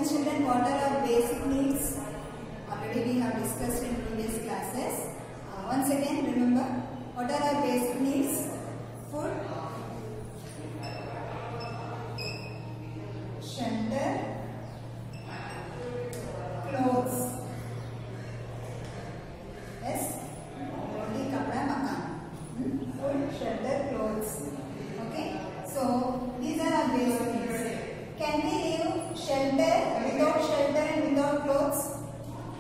children, what are our basic needs? Already we have discussed in previous classes. Once again, remember, what are our basic needs? Food, shelter, clothes. Yes? Roti, kapda, makan. Food, shelter, clothes. Okay? So, these are our basic needs. Can we live without shelter and without clothes?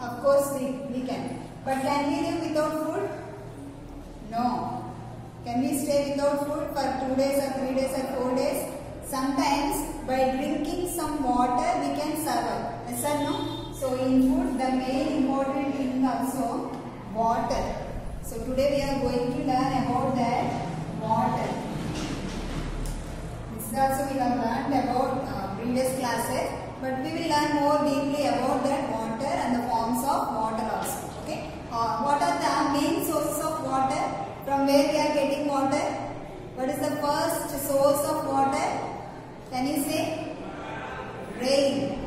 Of course we can. But can we live without food? No. Can we stay without food for 2 days or 3 days or 4 days? Sometimes by drinking some water we can survive. Yes or no? So in food the main important thing also water. So today we are going to learn about that water. This also we have learned about previous classes, but we will learn more deeply about that water and the forms of water also. Okay? What are the main sources of water? From where we are getting water? What is the first source of water? Can you say? Rain.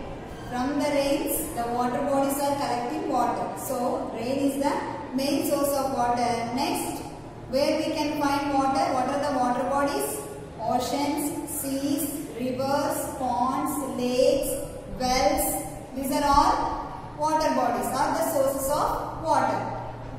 From the rains, the water bodies are collecting water. So, rain is the main source of water. Next, where we can find water? What are the water bodies? Oceans, seas, rivers, ponds, lakes, wells. These are all water bodies, are the sources of water.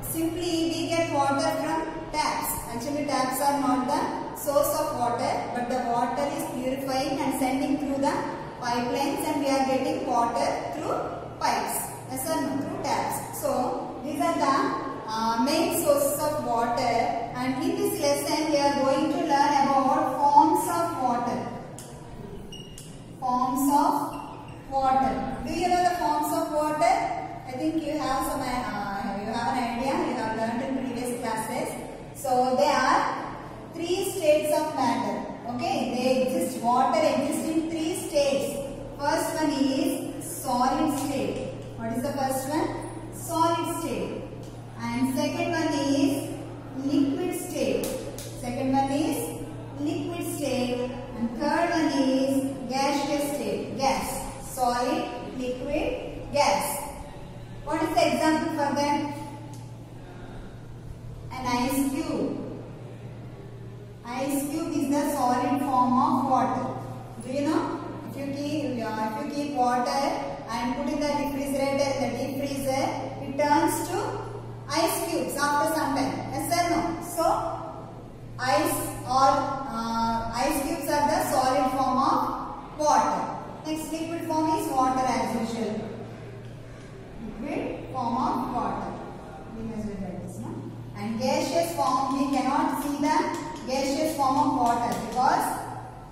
Simply, we get water from taps. Actually, taps are not the source of water, but the water is purifying and sending through the pipelines, and we are getting water through pipes. Yes or no? Through taps. So, these are the main sources of water, and in this lesson we are going to learn about forms of water. Forms of water. Do you know the forms of water? I think you have some you have an idea. You have learned in previous classes. So there are 3 states of matter. Okay, they exist. Water exists in 3 states. First one is solid state. What is the first one? Solid state. And second one is liquid state. Second one is liquid state. And third one is gaseous state. Gas. Solid, liquid, gas. What is the example for that? An ice cube. Ice cube is the solid form of water. Do you know? If you keep water and put in the refrigerator, in the deep freezer, it turns to ice cubes after some time. Yes or no? So, ice cubes are the solid form of water. Next, liquid form is water as usual. Liquid form of water. We must write this, no? And gaseous form, we cannot see the gaseous form of water because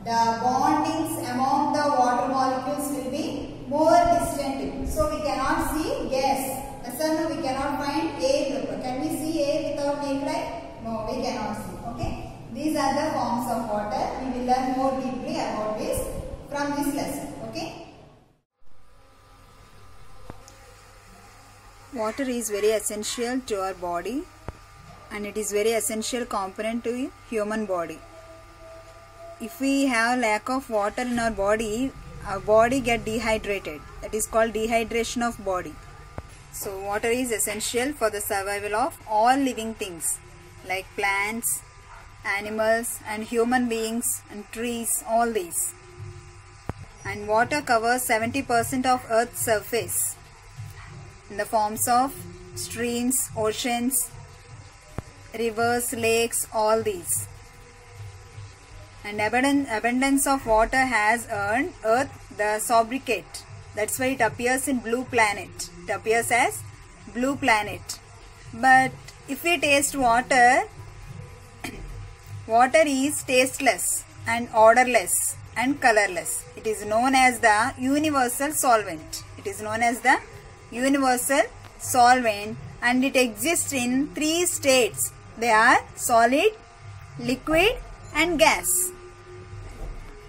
the bondings among the water molecules will be more distant. So we cannot see gas. Yes or no? We cannot find air. Can we see air without naked eye? No, we cannot see. Okay. These are the forms of water. We will learn more deeply about this from this lesson. Okay. Water is very essential to our body, and it is very essential component to human body. If we have lack of water in our body get dehydrated. That is called dehydration of body. So water is essential for the survival of all living things like plants, animals and human beings and trees, all these. And water covers 70% of Earth's surface in the forms of streams, oceans, rivers, lakes, all these. And abundance of water has earned Earth the sobriquet. That's why it appears in blue planet. It appears as blue planet. But if we taste water, water is tasteless and odorless and colorless. It is known as the universal solvent. It is known as the universal solvent, and it exists in 3 states. They are solid, liquid and gas.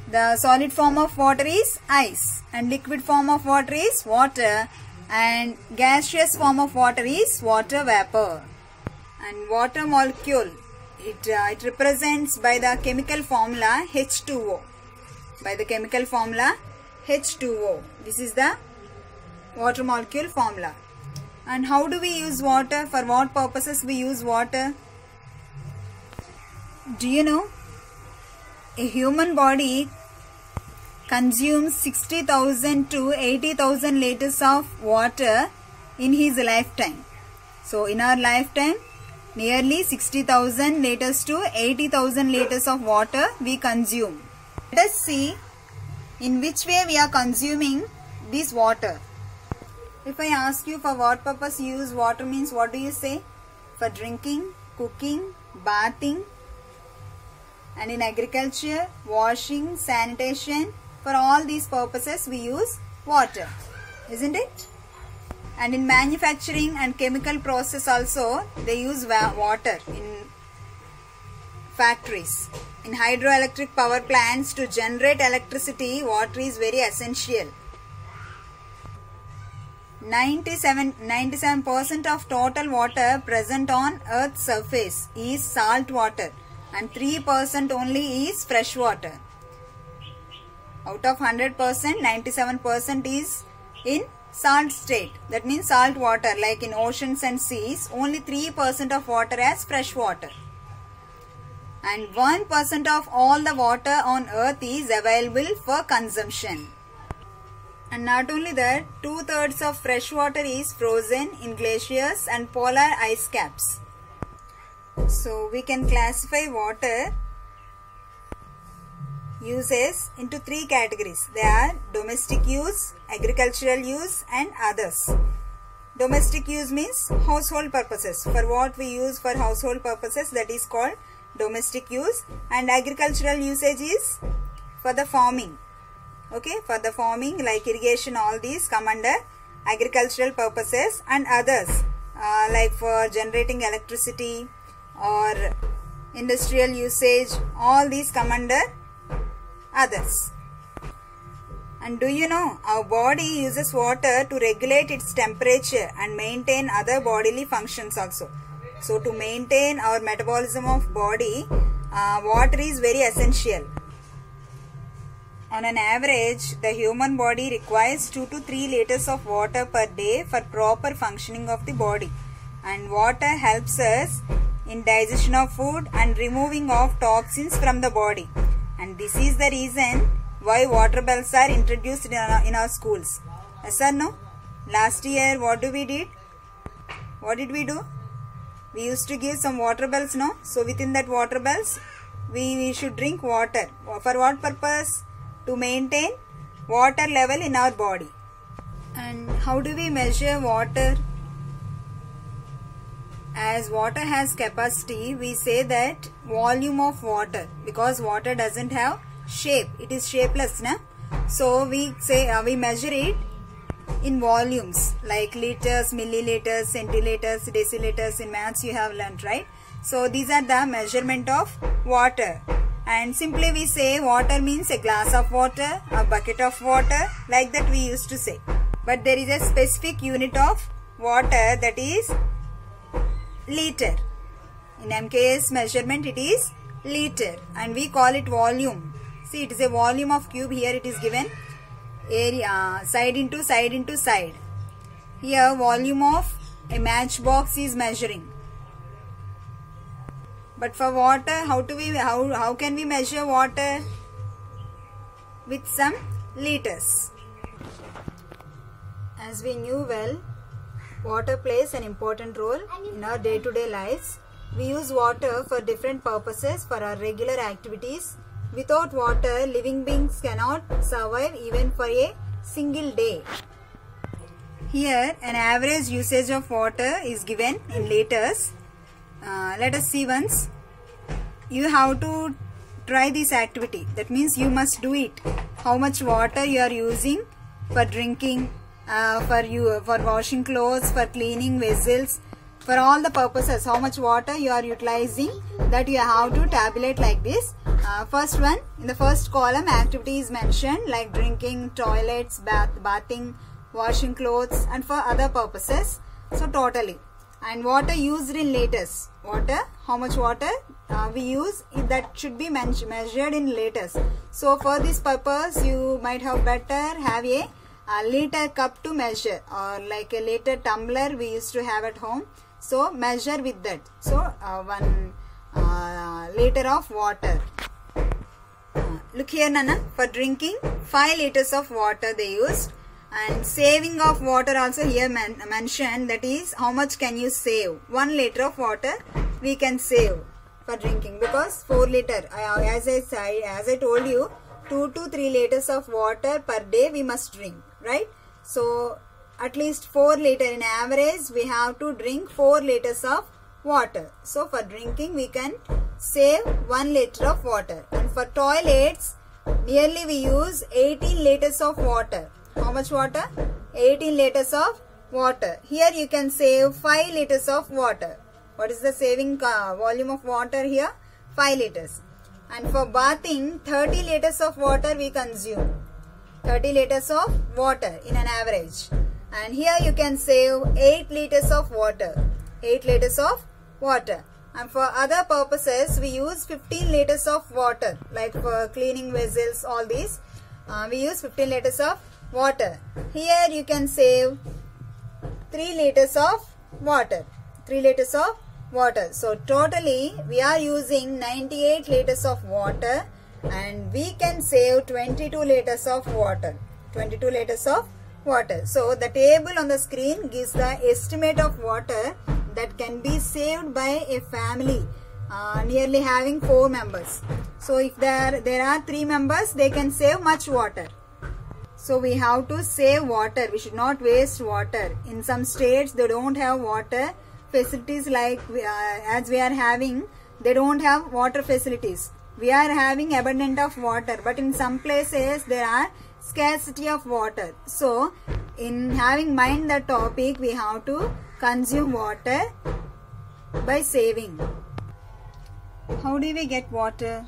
The solid form of water is ice, and liquid form of water is water, and gaseous form of water is water vapor. And water molecule, it represents by the chemical formula H2O. By the chemical formula H2O. This is the water molecule formula. And how do we use water? For what purposes we use water? Do you know? A human body consumes 60,000 to 80,000 liters of water in his lifetime. So in our lifetime, nearly 60,000 liters to 80,000 liters of water we consume. Let us see in which way we are consuming this water. If I ask you for what purpose you use water, means what do you say? For drinking, cooking, bathing, and in agriculture, washing, sanitation, for all these purposes we use water, isn't it? And in manufacturing and chemical process also they use water in factories. In hydroelectric power plants, to generate electricity, water is very essential. 97% of total water present on Earth's surface is salt water and 3% only is fresh water. Out of 100%, 97% is in salt state. That means salt water, like in oceans and seas, only 3% of water as fresh water. And 1% of all the water on Earth is available for consumption. And not only that, 2/3 of fresh water is frozen in glaciers and polar ice caps. So we can classify water uses into 3 categories. They are domestic use, agricultural use and others. Domestic use means household purposes. For what we use for household purposes, that is called domestic use. And agricultural usage is for the farming. Okay, for the farming like irrigation, all these come under agricultural purposes. And others like for generating electricity or industrial usage, all these come under others. And do you know, our body uses water to regulate its temperature and maintain other bodily functions also. So to maintain our metabolism of body, water is very essential. On an average, the human body requires 2 to 3 liters of water per day for proper functioning of the body. And water helps us in digestion of food and removing of toxins from the body. And this is the reason why water bells are introduced in our schools. Yes or no? Last year, what we did? What did we do? We used to give some water bells, no? So within that water bells, we should drink water. For what purpose? To maintain water level in our body. And how do we measure water? As water has capacity, we say that volume of water, because water doesn't have shape, it is shapeless, na? So we say we measure it in volumes like liters, milliliters, centiliters, deciliters. In maths you have learnt, right? So these are the measurement of water. And simply we say water means a glass of water, a bucket of water, like that we used to say. But there is a specific unit of water, that is liter. In MKS measurement it is liter and we call it volume. See, it is a volume of cube. Here it is given area, side into side into side. Here volume of a matchbox is measuring. But for water, how can we measure water? With some liters. As we knew well, water plays an important role in our day-to-day lives. We use water for different purposes for our regular activities. Without water, living beings cannot survive even for a single day. Here, an average usage of water is given in liters. Let us see once. You have to try this activity. That means you must do it. How much water you are using for drinking, for washing clothes, for cleaning vessels, for all the purposes. How much water you are utilizing, that you have to tabulate like this. First one, in the first column, activity is mentioned like drinking, toilets, bathing, washing clothes, and for other purposes. So totally. And water used in liters. Water, how much water we use, that should be measured in liters. So for this purpose, you might have better have a a liter cup to measure, or like a liter tumbler we used to have at home. So measure with that. So 1 liter of water. Look here, Nana. For drinking, 5 liters of water they used. And saving of water also here mentioned, that is how much can you save. 1 liter of water we can save for drinking, because 4 liter, as I told you, 2 to 3 liters of water per day we must drink, right? So at least 4 liter in average we have to drink 4 liters of water. So for drinking we can save 1 liter of water. And for toilets, nearly we use 18 liters of water. How much water? 18 liters of water. Here you can save 5 liters of water. What is the saving volume of water here? 5 liters. And for bathing, 30 liters of water we consume. 30 liters of water in an average. And here you can save 8 liters of water. 8 liters of water. And for other purposes, we use 15 liters of water. Like for cleaning vessels, all these, we use 15 liters of water. Here you can save 3 liters of water. 3 liters of water. So totally we are using 98 liters of water, and we can save 22 liters of water. 22 liters of water. So the table on the screen gives the estimate of water that can be saved by a family nearly having 4 members. So if there are 3 members, they can save much water. So we have to save water. We should not waste water. In some states they don't have water facilities like as we are having. They don't have water facilities. We are having abundance of water, but in some places there are scarcity of water. So in having mind the topic, we have to consume water by saving. How do we get water?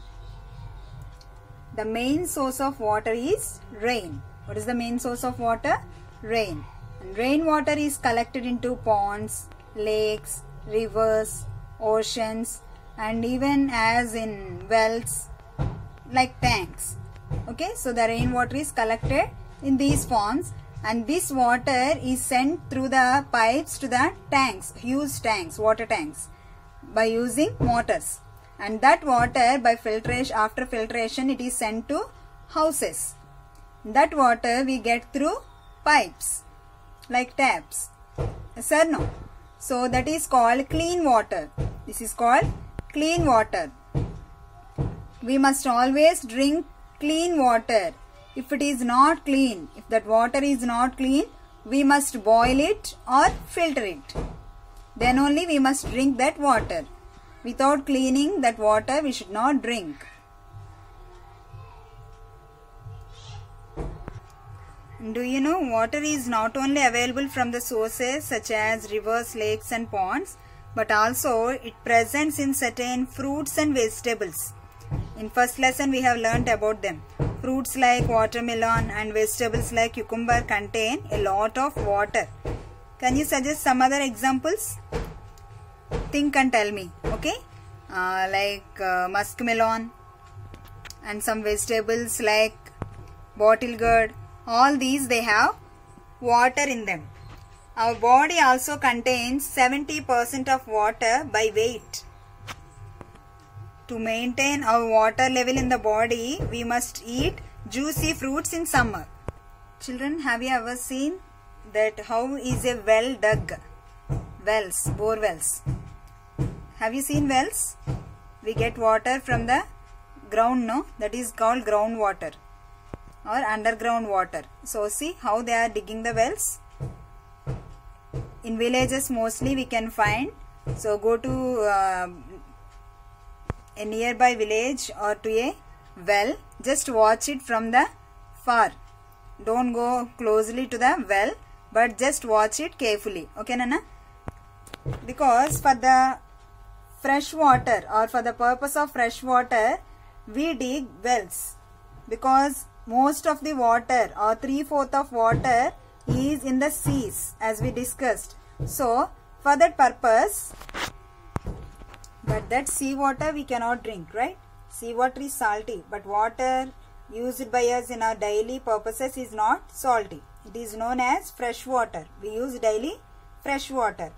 The main source of water is rain. What is the main source of water? Rain. And rainwater is collected into ponds, lakes, rivers, oceans, and even as in wells like tanks. Okay, so the rainwater is collected in these forms, and this water is sent through the pipes to the tanks, huge tanks, water tanks, by using motors. And that water, by filtration, after filtration, it is sent to houses. That water we get through pipes like taps. Yes or no? So that is called clean water. This is called clean water. We must always drink clean water. If it is not clean, if that water is not clean, we must boil it or filter it. Then only we must drink that water. Without cleaning that water, we should not drink. Do you know, water is not only available from the sources such as rivers, lakes and ponds, but also it presents in certain fruits and vegetables. In first lesson we have learnt about them. Fruits like watermelon and vegetables like cucumber contain a lot of water. Can you suggest some other examples? Think and tell me, okay? Like muskmelon and some vegetables like bottle gourd. All these, they have water in them. Our body also contains 70% of water by weight. To maintain our water level in the body, we must eat juicy fruits in summer. Children, have you ever seen that how is a well dug? Wells, bore wells. Have you seen wells? We get water from the ground, no? That is called groundwater or underground water. So see how they are digging the wells. In villages mostly we can find. So go to a nearby village or to a well. Just watch it from the far. Don't go closely to the well, but just watch it carefully. Okay, Nana? Because for the fresh water or for the purpose of fresh water, we dig wells. Because most of the water or 3/4 of water is in the seas, as we discussed. So for that purpose, but that sea water we cannot drink, right? Sea water is salty, but water used by us in our daily purposes is not salty. It is known as fresh water. We use daily fresh water.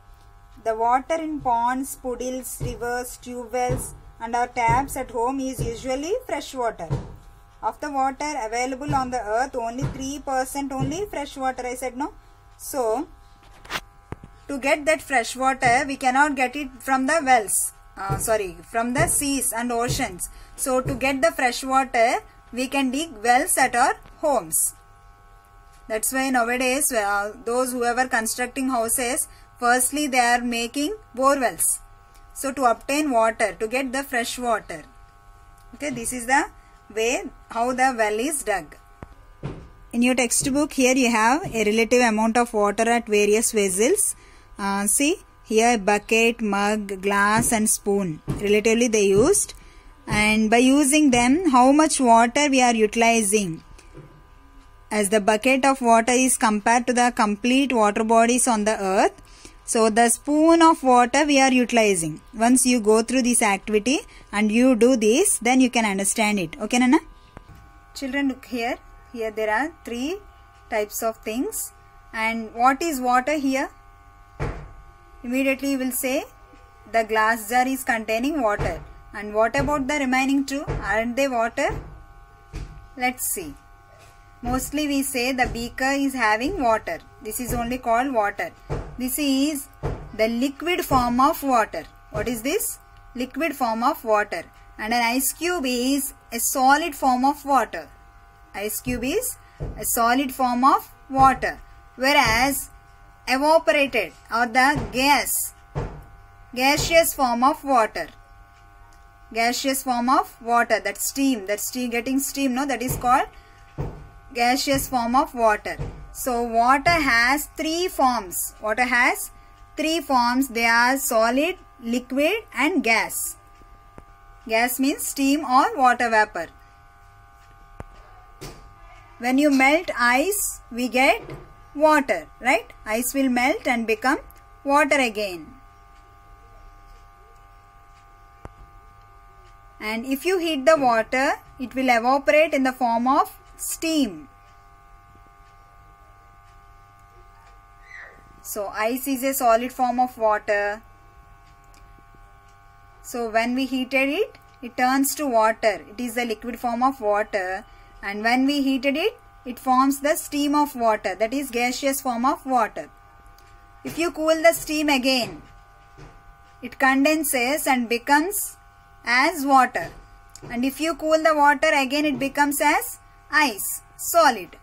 The water in ponds, puddles, rivers, tube wells and our taps at home is usually fresh water. Of the water available on the earth, only 3% only fresh water, I said no. So, to get that fresh water, we cannot get it from the wells. From the seas and oceans. So, to get the fresh water, we can dig wells at our homes. That's why nowadays, those who are constructing houses, firstly they are making bore wells. So, to obtain water, to get the fresh water. Okay, this is the way how the well is dug. In your textbook, here you have a relative amount of water at various vessels. See, here bucket, mug, glass and spoon. Relatively they used. And by using them, how much water we are utilizing. As the bucket of water is compared to the complete water bodies on the earth. So, the spoon of water we are utilizing. Once you go through this activity and you do this, then you can understand it. Okay, Nana? Children, look here. Here there are 3 types of things. And what is water here? Immediately you will say the glass jar is containing water. And what about the remaining 2? Aren't they water? Let's see. Mostly we say the beaker is having water. This is only called water. This is the liquid form of water. What is this? Liquid form of water. And an ice cube is a solid form of water. Ice cube is a solid form of water. Whereas evaporated or the gaseous form of water. Gaseous form of water, that steam, getting steam, no, that is called gaseous form of water. So, water has 3 forms. Water has 3 forms. They are solid, liquid and gas. Gas means steam or water vapor. When you melt ice, we get water, right? Ice will melt and become water again. And if you heat the water, it will evaporate in the form of steam. So, ice is a solid form of water. So, when we heated it, it turns to water. It is a liquid form of water. And when we heated it, it forms the steam of water. That is gaseous form of water. If you cool the steam again, it condenses and becomes as water. And if you cool the water again, it becomes as ice, solid.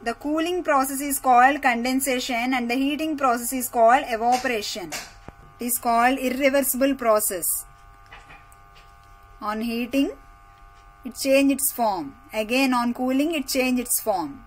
The cooling process is called condensation and the heating process is called evaporation. It is called irreversible process. On heating, it changes its form. Again on cooling, it changes its form.